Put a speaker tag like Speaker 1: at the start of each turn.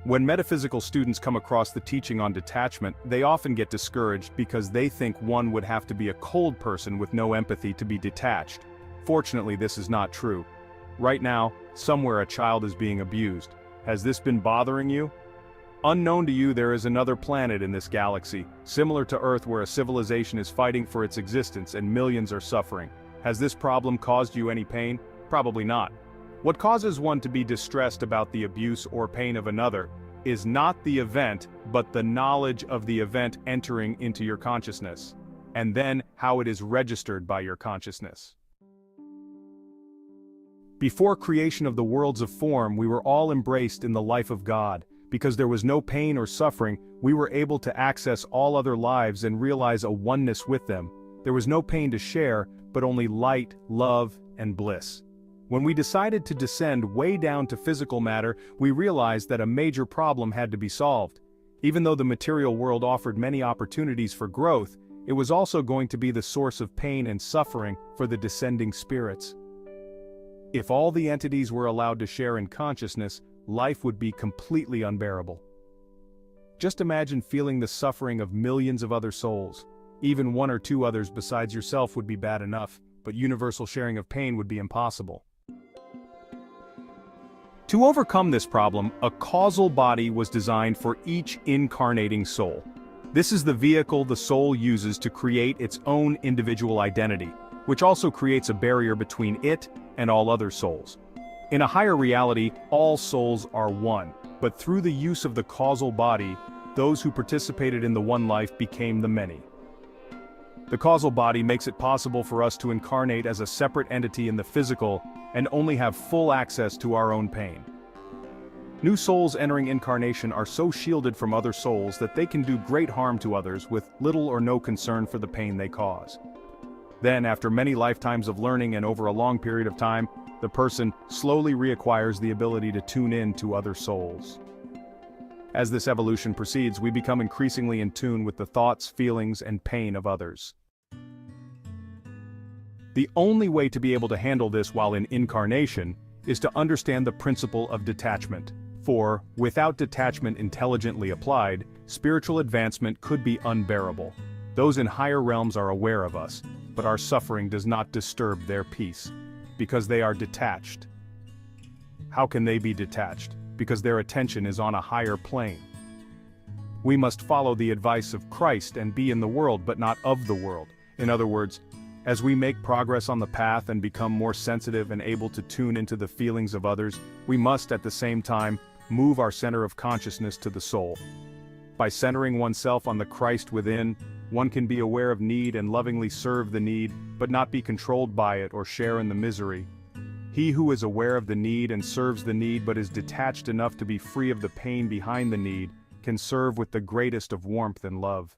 Speaker 1: When metaphysical students come across the teaching on detachment, they often get discouraged because they think one would have to be a cold person with no empathy to be detached. Fortunately, this is not true. Right now, somewhere a child is being abused. Has this been bothering you? Unknown to you, there is another planet in this galaxy, similar to Earth, where a civilization is fighting for its existence and millions are suffering. Has this problem caused you any pain? Probably not. What causes one to be distressed about the abuse or pain of another is not the event, but the knowledge of the event entering into your consciousness, and then how it is registered by your consciousness. Before creation of the worlds of form, we were all embraced in the life of God. Because there was no pain or suffering, we were able to access all other lives and realize a oneness with them. There was no pain to share, but only light, love, and bliss. When we decided to descend way down to physical matter, we realized that a major problem had to be solved. Even though the material world offered many opportunities for growth, it was also going to be the source of pain and suffering for the descending spirits. If all the entities were allowed to share in consciousness, life would be completely unbearable. Just imagine feeling the suffering of millions of other souls. Even one or two others besides yourself would be bad enough, but universal sharing of pain would be impossible. To overcome this problem, a causal body was designed for each incarnating soul. This is the vehicle the soul uses to create its own individual identity, which also creates a barrier between it and all other souls. In a higher reality, all souls are one, but through the use of the causal body, those who participated in the one life became the many. The causal body makes it possible for us to incarnate as a separate entity in the physical and only have full access to our own pain. New souls entering incarnation are so shielded from other souls that they can do great harm to others with little or no concern for the pain they cause. Then, after many lifetimes of learning and over a long period of time, the person slowly reacquires the ability to tune in to other souls. As this evolution proceeds, we become increasingly in tune with the thoughts, feelings, and pain of others. The only way to be able to handle this while in incarnation is to understand the principle of detachment. For, without detachment intelligently applied, spiritual advancement could be unbearable. Those in higher realms are aware of us, but our suffering does not disturb their peace, because they are detached. How can they be detached? Because their attention is on a higher plane. We must follow the advice of Christ and be in the world but not of the world. In other words, as we make progress on the path and become more sensitive and able to tune into the feelings of others, we must at the same time move our center of consciousness to the soul. By centering oneself on the Christ within, one can be aware of need and lovingly serve the need, but not be controlled by it or share in the misery. He who is aware of the need and serves the need but is detached enough to be free of the pain behind the need, can serve with the greatest of warmth and love.